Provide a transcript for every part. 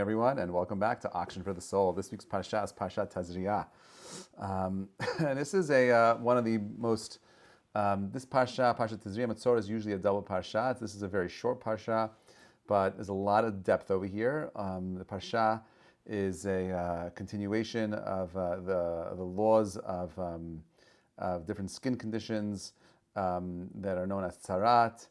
Everyone, and welcome back to Auction for the Soul. This week's Parashat is Perashat Tazria. And this is one of the most, this Parashat Tazria Matzorah is usually a double Parashat. This is a very short Parashat, but there's a lot of depth over here. The Parashat is a continuation of the laws of different skin conditions that are known as tzarat.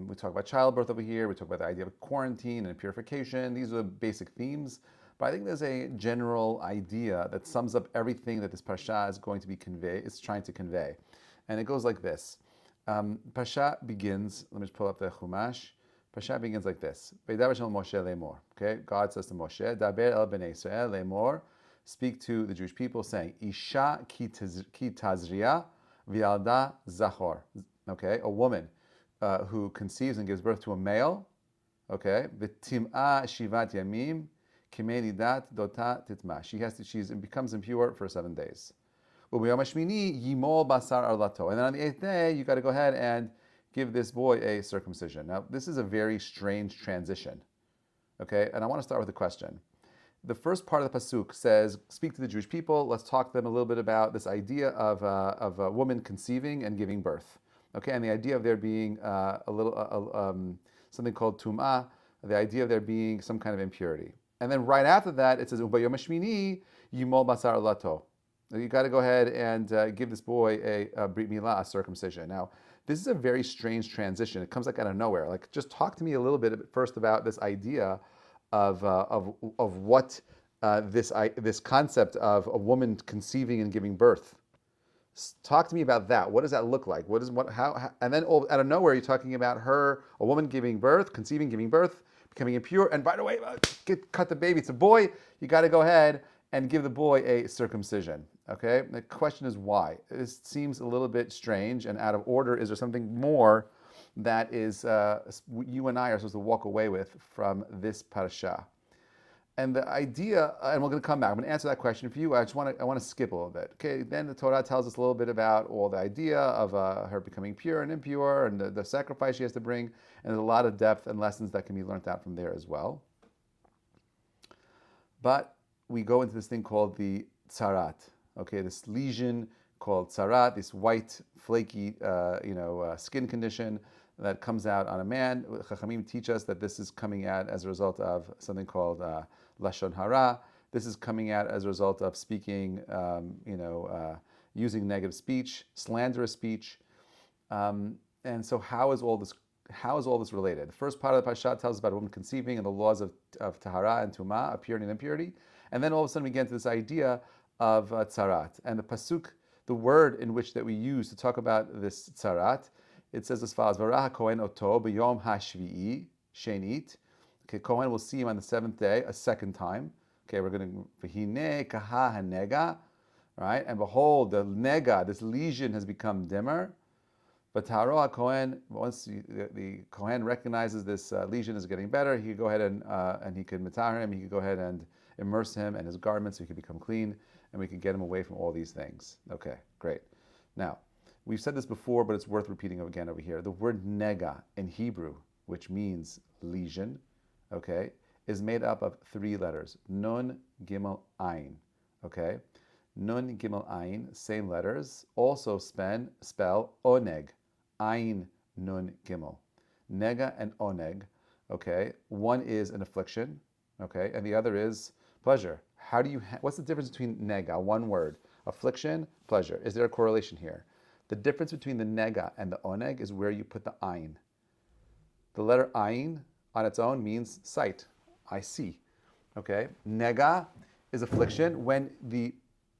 We talk about childbirth over here. We talk about the idea of quarantine and purification. These are the basic themes. But I think there's a general idea that sums up everything that this parsha is going to be trying to convey. And it goes like this. Parsha begins, let me just pull up the Chumash. Parsha begins like this. Okay, God says to Moshe, Daber el bnei Israel lemor, speak to the Jewish people, saying, Isha ki tazria v'yalda zachor. Okay, a woman who conceives and gives birth to a male, okay, v'tim'a shivat yamim kimelidat dota titma. She becomes impure for 7 days. Yimol basar arlato. And then on the 8th day, you got to go ahead and give this boy a circumcision. Now, this is a very strange transition, okay? And I want to start with a question. The first part of the pasuk says, "Speak to the Jewish people." Let's talk to them a little bit about this idea of a woman conceiving and giving birth. Okay, and the idea of there being something called tum'ah, the idea of there being some kind of impurity. And then right after that, it says, Ubayom hashmini yimol basar lato. You got to go ahead and give this boy a brit milah, a circumcision. Now, this is a very strange transition. It comes like out of nowhere. Like, just talk to me a little bit first about this idea of what this concept of a woman conceiving and giving birth. Talk to me about that. What does that look like? How? And then out of nowhere, you're talking about a woman giving birth, conceiving, giving birth, becoming impure. And by the way, cut the baby. It's a boy. You got to go ahead and give the boy a circumcision. Okay. The question is why. This seems a little bit strange and out of order. Is there something more that is you and I are supposed to walk away with from this parasha? And the idea, and we're going to come back. I'm going to answer that question for you. I want to skip a little bit. Okay, then the Torah tells us a little bit about all the idea of her becoming pure and impure, and the sacrifice she has to bring. And there's a lot of depth and lessons that can be learned out from there as well. But we go into this thing called the tzarat. Okay, this lesion called tzarat, this white, flaky, skin condition that comes out on a man. Chachamim teach us that this is coming out as a result of something called lashon hara. This is coming out as a result of speaking, using negative speech, slanderous speech. And so, how is all this related? The first part of the Parashat tells us about a woman conceiving and the laws of tahara and tumah, purity and impurity. And then all of a sudden we get into this idea of tzarat. And the pasuk, the word in which that we use to talk about this tzarat, it says as follows: V'rah Kohen oto b'yom hashvi'i shenit. Okay, Kohen will see him on the 7th day a second time. Okay, we're going to v'hine kaha hanega, right? And behold, the nega, this lesion, has become dimmer. But Taharo Kohen, once the Kohen recognizes this lesion is getting better, he could go ahead and he could mitar him. He could go ahead and immerse him and his garments, so he could become clean, and we could get him away from all these things. Okay, great. Now, we've said this before, but it's worth repeating again over here. The word nega in Hebrew, which means lesion, okay, is made up of 3 letters. Nun, Gimel, Ayin. Okay? Nun, Gimel, Ayin, same letters, also spell oneg. Ayin, Nun, Gimel. Nega and oneg, okay? One is an affliction, okay, and the other is pleasure. What's the difference between nega, one word, affliction, pleasure? Is there a correlation here? The difference between the nega and the oneg is where you put the ayin. The letter ayin on its own means sight. I see. Okay? Nega is affliction when the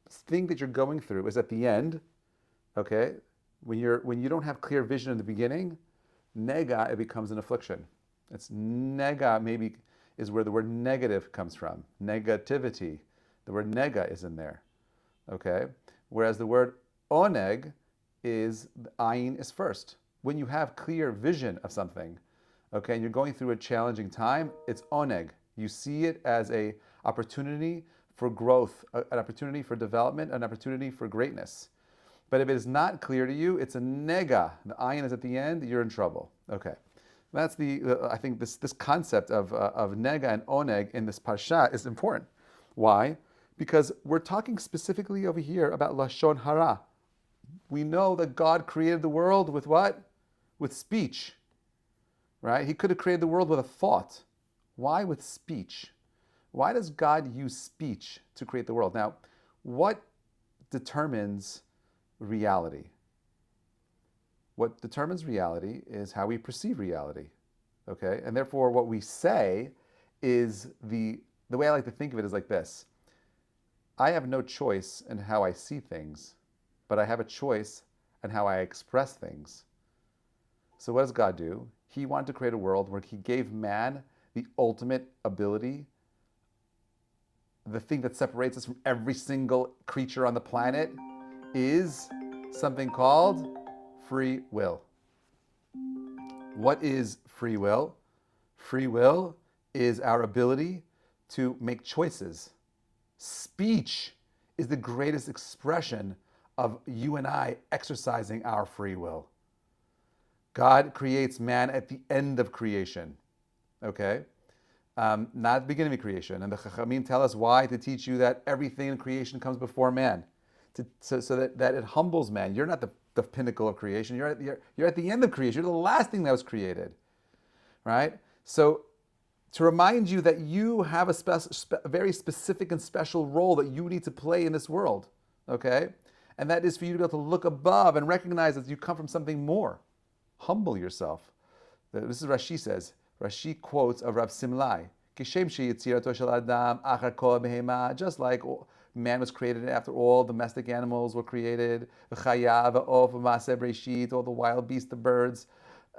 thing that you're going through is at the end. Okay? When you don't have clear vision in the beginning, nega, it becomes an affliction. It's nega, maybe is where the word negative comes from. Negativity. The word nega is in there. Okay? Whereas the word oneg is ayin is first. When you have clear vision of something, okay, and you're going through a challenging time, it's oneg. You see it as an opportunity for growth, an opportunity for development, an opportunity for greatness. But if it is not clear to you, it's a nega. The ayin is at the end, you're in trouble. Okay. That's I think this concept of nega and oneg in this parsha is important. Why? Because we're talking specifically over here about lashon hara. We know that God created the world with what? With speech, right? He could have created the world with a thought. Why with speech? Why does God use speech to create the world? Now, what determines reality? What determines reality is how we perceive reality, okay? And therefore, what we say is the way I like to think of it is like this. I have no choice in how I see things, but I have a choice in how I express things. So what does God do? He wanted to create a world where he gave man the ultimate ability, the thing that separates us from every single creature on the planet is something called free will. What is free will? Free will is our ability to make choices. Speech is the greatest expression of you and I exercising our free will. God creates man at the end of creation, okay? Not at the beginning of creation. And the Chachamim tell us why, to teach you that everything in creation comes before man, so that it humbles man. You're not the pinnacle of creation. You're at the end of creation. You're the last thing that was created, right? So to remind you that you have a very specific and special role that you need to play in this world, okay? And that is for you to be able to look above and recognize that you come from something more. Humble yourself. This is Rashi says. Rashi quotes of Rav Simlai. Just like man was created after all domestic animals were created, all the wild beasts, the birds,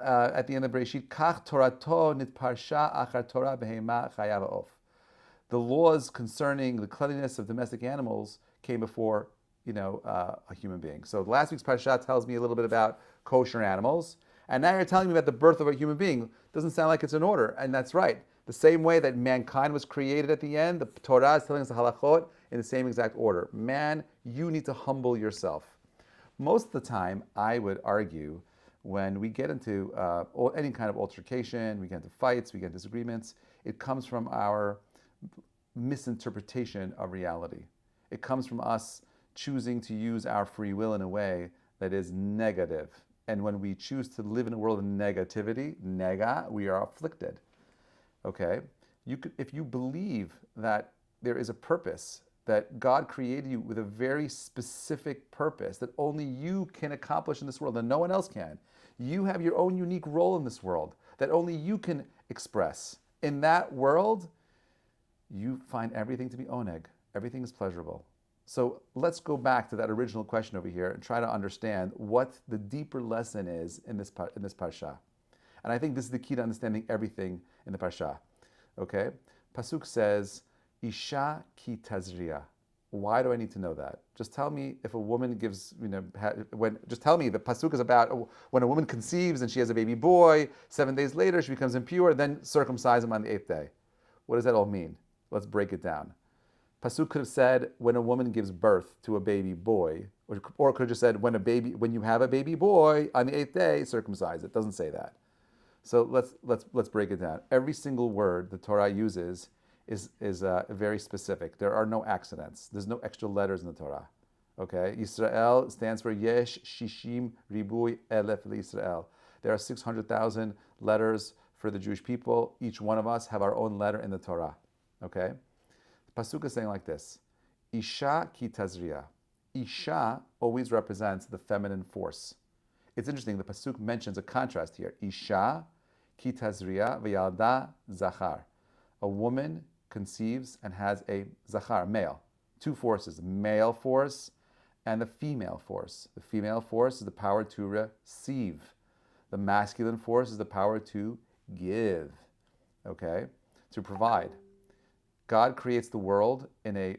at the end of Bereshit, kach torato nitparsha achar Torah behema chayav ha'of. The laws concerning the cleanliness of domestic animals came before, a human being. So last week's parsha tells me a little bit about kosher animals, and now you're telling me about the birth of a human being. Doesn't sound like it's in order, and that's right. The same way that mankind was created at the end, the Torah is telling us the halachot in the same exact order. Man, you need to humble yourself. Most of the time, I would argue, when we get into any kind of altercation, we get into fights, we get into disagreements, it comes from our misinterpretation of reality. It comes from us choosing to use our free will in a way that is negative. And when we choose to live in a world of negativity, nega, we are afflicted. Okay? If you believe that there is a purpose, that God created you with a very specific purpose that only you can accomplish in this world and no one else can. You have your own unique role in this world that only you can express. In that world, you find everything to be oneg. Everything is pleasurable. So let's go back to that original question over here and try to understand what the deeper lesson is in this parsha. And I think this is the key to understanding everything in the parsha. Okay? Pasuk says, Isha ki tazria. Why do I need to know that? Just tell me if a woman gives, just tell me the pasuk is about when a woman conceives and she has a baby boy, 7 days later she becomes impure, then circumcise him on the 8th day. What does that all mean? Let's break it down. Pasuk could have said when a woman gives birth to a baby boy, or could have just said when you have a baby boy on the 8th day, circumcise it. It doesn't say that. So let's break it down. Every single word the Torah uses is very specific. There are no accidents. There's no extra letters in the Torah. Okay, Yisrael stands for Yesh Shishim Ribui Elef L'Yisrael. There are 600,000 letters for the Jewish people. Each one of us have our own letter in the Torah. Okay. Pasuk is saying like this, Isha ki tazria. Isha always represents the feminine force. It's interesting, the Pasuk mentions a contrast here. Isha ki tazria v'yalda zachar. A woman conceives and has a zachar, male. Two forces, male force and the female force. The female force is the power to receive. The masculine force is the power to give, okay, to provide. God creates the world in a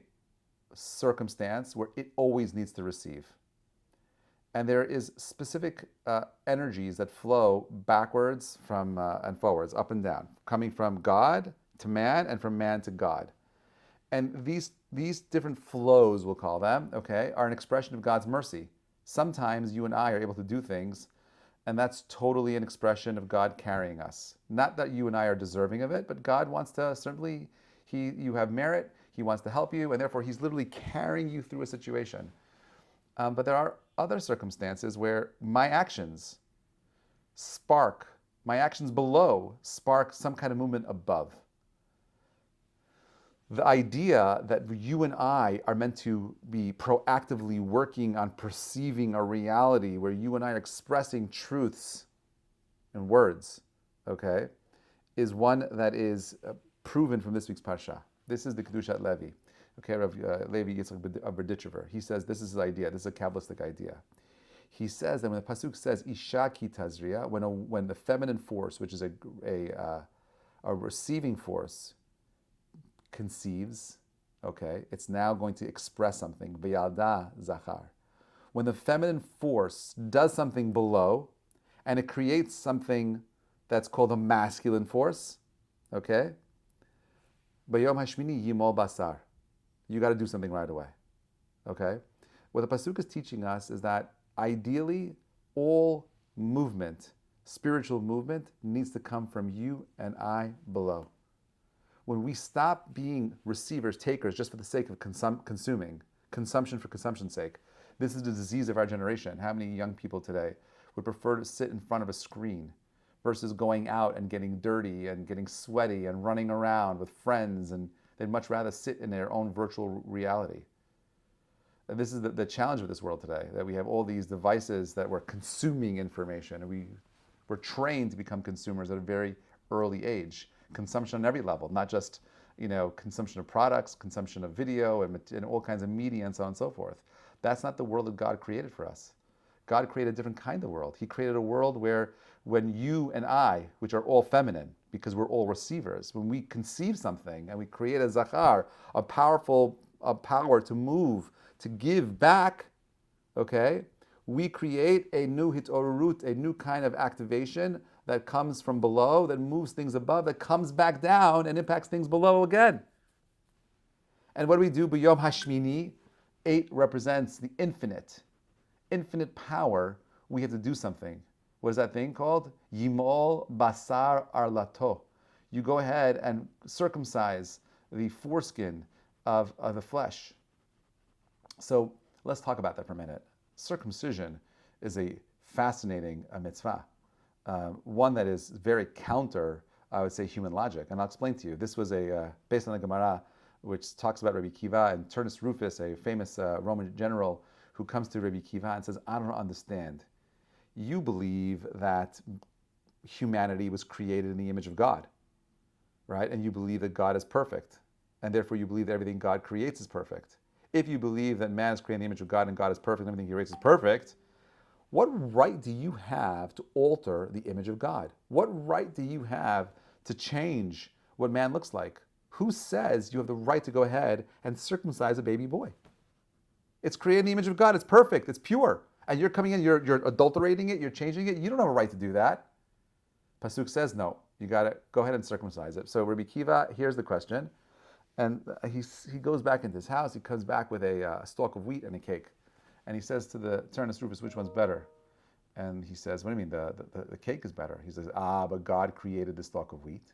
circumstance where it always needs to receive. And there is specific energies that flow backwards and forwards, up and down, coming from God to man and from man to God. And these different flows, we'll call them, okay, are an expression of God's mercy. Sometimes you and I are able to do things And that's totally an expression of God carrying us. Not that you and I are deserving of it, but God wants to certainly, you have merit, He wants to help you, and therefore He's literally carrying you through a situation. But there are other circumstances where my actions my actions below spark some kind of movement above. The idea that you and I are meant to be proactively working on perceiving a reality where you and I are expressing truths and words, okay, is one that is proven from this week's Parsha. This is the Kedushat Levi. Okay, Levi Yitzchak Berdichever. He says this is his idea. This is a Kabbalistic idea. He says that when the pasuk says Isha ki Tazria, when the feminine force, which is a receiving force, conceives, okay, it's now going to express something. V'yalda zachar. When the feminine force does something below, and it creates something that's called a masculine force, okay. Bayom hashmini yimol basar. You got to do something right away, okay. What the pasuk is teaching us is that ideally, all movement, spiritual movement, needs to come from you and I below. When we stop being receivers, takers, just for the sake of consuming, consumption for consumption's sake, this is the disease of our generation. How many young people today would prefer to sit in front of a screen versus going out and getting dirty and getting sweaty and running around with friends, and they'd much rather sit in their own virtual reality. And this is the challenge of this world today, that we have all these devices that we're consuming information, and we're trained to become consumers at a very early age. Consumption on every level, not just consumption of products, consumption of video, and all kinds of media, and so on and so forth. That's not the world that God created for us. God created a different kind of world. He created a world where when you and I, which are all feminine, because we're all receivers, when we conceive something and we create a zachar, a power to move, to give back, okay, we create a new hitorut, a new kind of activation that comes from below, that moves things above, that comes back down and impacts things below again. And what do we do? B'yom hashmini, 8 represents the infinite power. We have to do something. What is that thing called? Yimol basar arlato. You go ahead and circumcise the foreskin of the flesh. So let's talk about that for a minute. Circumcision is a fascinating mitzvah. One that is very counter, I would say, human logic. And I'll explain to you. This was based on the Gemara, which talks about Rabbi Kiva, and Turnus Rufus, a famous Roman general, who comes to Rabbi Kiva and says, I don't understand. You believe that humanity was created in the image of God, right? And you believe that God is perfect. And therefore you believe that everything God creates is perfect. If you believe that man is created in the image of God and God is perfect and everything he creates is perfect, what right do you have to alter the image of God? What right do you have to change what man looks like? Who says you have the right to go ahead and circumcise a baby boy? It's created in the image of God. It's perfect. It's pure. And you're coming in, you're adulterating it, you're changing it. You don't have a right to do that. Pasuk says, no, you got to go ahead and circumcise it. So Rabbi Kiva, here's the question. And he goes back into his house. He comes back with a stalk of wheat and a cake. And he says to the Turnus Rufus, which one's better? And he says, what do you mean the cake is better? He says, but God created the stalk of wheat.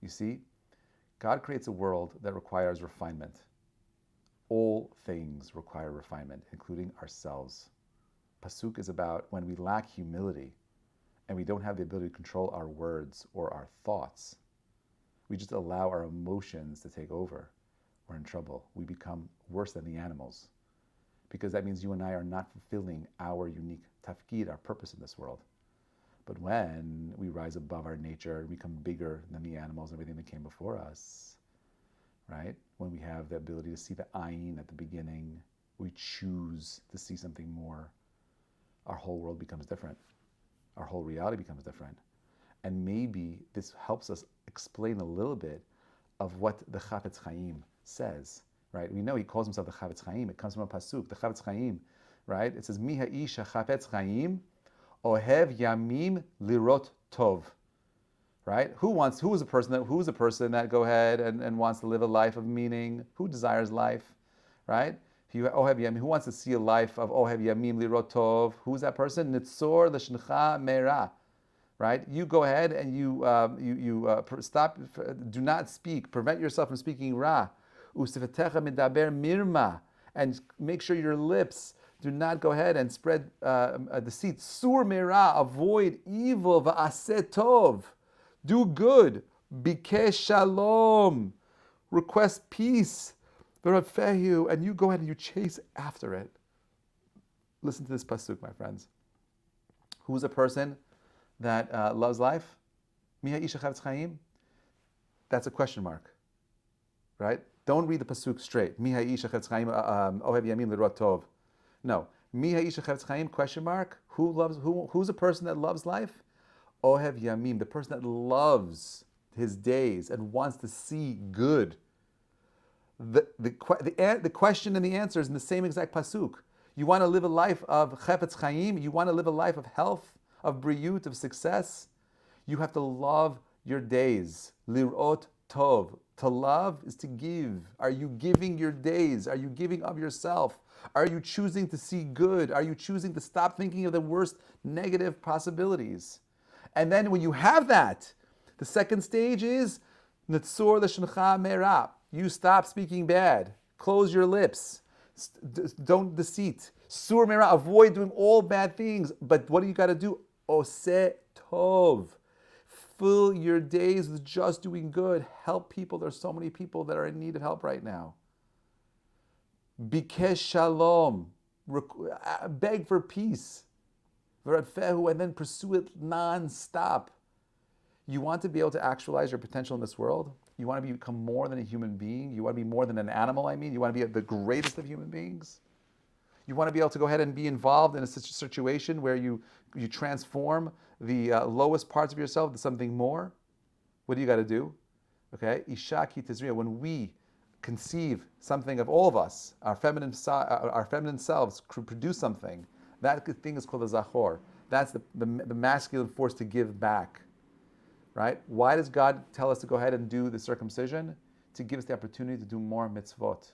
You see, God creates a world that requires refinement. All things require refinement, including ourselves. Pasuk is about when we lack humility and we don't have the ability to control our words or our thoughts. We just allow our emotions to take over. We're in trouble. We become worse than the animals, because that means you and I are not fulfilling our unique tafkid, our purpose in this world. But when we rise above our nature and become bigger than the animals and everything that came before us, right? When we have the ability to see the ayin at the beginning, we choose to see something more, our whole world becomes different. Our whole reality becomes different. And maybe this helps us explain a little bit of what the Chafetz Chaim says, right? We know he calls himself the Chafetz Chaim. It comes from a pasuk, the Chafetz Chaim, right? It says, Mi ha'ish ha'chafetz chaim, ohev yamim lirot tov, right? Who is a person that go ahead and wants to live a life of meaning? Who desires life, right? Who wants to see a life of Ohev Yamim Lirot Tov? Who's that person? Nitzor L'Shincha Meira. Right? You go ahead and stop. Do not speak. Prevent yourself from speaking Ra. Usifatecha Midaber Mirma. And make sure your lips do not go ahead and spread deceit. Sur Meira. Avoid evil. Va'aseh Tov. Do good. Bikesh Shalom. Request peace. And you go ahead and you chase after it. Listen to this pasuk, my friends. Who's a person that loves life? Miha isha chavetz chaim? That's a question mark, right? Don't read the pasuk straight. Miha isha chavetz chaim ohev yamim l'rot tov. No. Miha isha chavetz chaim, question mark. Who's a person that loves life? Ohev yamim, the person that loves his days and wants to see good. The question and the answer is in the same exact pasuk. You want to live a life of chefetz chaim. You want to live a life of health, of briut, of success. You have to love your days. Lirot tov. To love is to give. Are you giving your days? Are you giving of yourself? Are you choosing to see good? Are you choosing to stop thinking of the worst negative possibilities? And then when you have that, the second stage is Netzor l'shincha me'ra. You stop speaking bad. Close your lips. Don't deceit. Sur me'ra. Avoid doing all bad things. But what do you got to do? Oseh tov. Fill your days with just doing good. Help people. There's so many people that are in need of help right now. Bikesh shalom. Beg for peace. And then pursue it non-stop. You want to be able to actualize your potential in this world? You want to become more than a human being? You want to be more than an animal, You want to be the greatest of human beings? You want to be able to go ahead and be involved in a situation where you transform the lowest parts of yourself to something more? What do you got to do? Okay? Ishaki Tazria, when we conceive something of all of us, our feminine selves produce something, that thing is called a zachor. That's the masculine force to give back. Right? Why does God tell us to go ahead and do the circumcision? To give us the opportunity to do more mitzvot.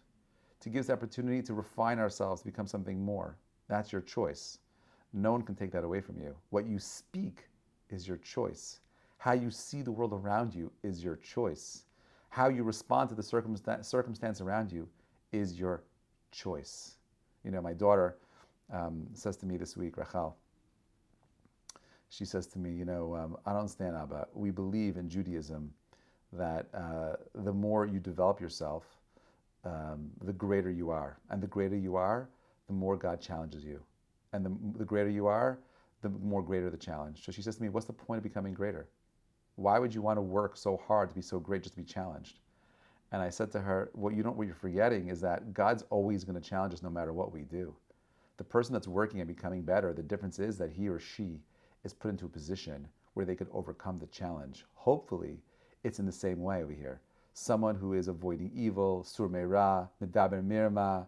To give us the opportunity to refine ourselves, to become something more. That's your choice. No one can take that away from you. What you speak is your choice. How you see the world around you is your choice. How you respond to the circumstance around you is your choice. My daughter says to me this week, Rachel, she says to me, I don't understand, Abba. We believe in Judaism that the more you develop yourself, the greater you are. And the greater you are, the more God challenges you. And the greater you are, the more greater the challenge. So she says to me, what's the point of becoming greater? Why would you want to work so hard to be so great just to be challenged? And I said to her, what you're forgetting is that God's always going to challenge us no matter what we do. The person that's working and becoming better, the difference is that he or she is put into a position where they could overcome the challenge. Hopefully, it's in the same way over here. Someone who is avoiding evil, sur meira, medaber mirma,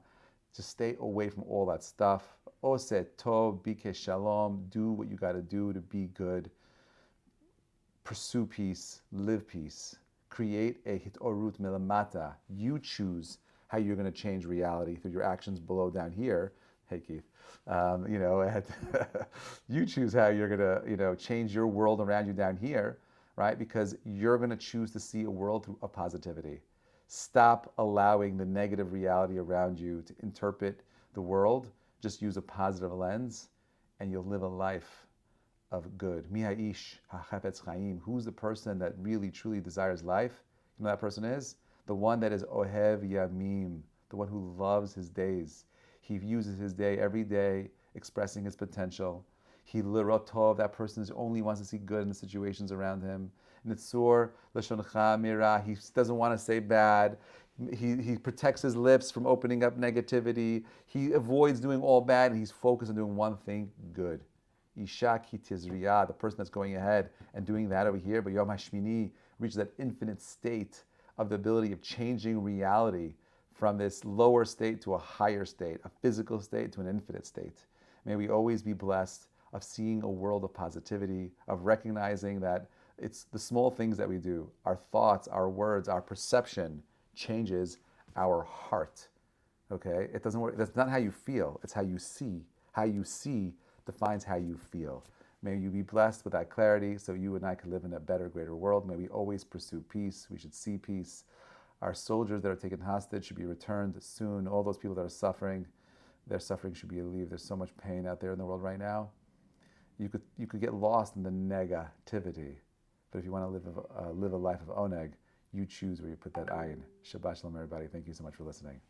just stay away from all that stuff. Oseh tov, bikesh shalom, do what you got to do to be good. Pursue peace, live peace. Create a hitorut milamata. You choose how you're going to change reality through your actions below down here. Hey, Keith. You choose how you're going to, change your world around you down here, right? Because you're going to choose to see a world of positivity. Stop allowing the negative reality around you to interpret the world. Just use a positive lens, and you'll live a life of good. Mihaish hachafetz chaim. Who's the person that really, truly desires life? You know who that person is? The one that is ohev yamim, the one who loves his days. He uses his day every day, expressing his potential. He lirotov, that person only wants to see good in the situations around him. Nitzur l'shoncha mira, he doesn't want to say bad. He protects his lips from opening up negativity. He avoids doing all bad, and he's focused on doing one thing, good. Ishak Tazria, the person that's going ahead and doing that over here, but Yom HaShmini reaches that infinite state of the ability of changing reality from this lower state to a higher state, a physical state to an infinite state. May we always be blessed of seeing a world of positivity, of recognizing that it's the small things that we do, our thoughts, our words, our perception changes our heart. Okay, it doesn't work. That's not how you feel. It's how you see. How you see defines how you feel. May you be blessed with that clarity so you and I can live in a better, greater world. May we always pursue peace. We should see peace. Our soldiers that are taken hostage should be returned soon. All those people that are suffering, their suffering should be relieved. There's so much pain out there in the world right now. You could get lost in the negativity. But if you want to live a life of oneg, you choose where you put that ayin. Shabbat shalom, everybody. Thank you so much for listening.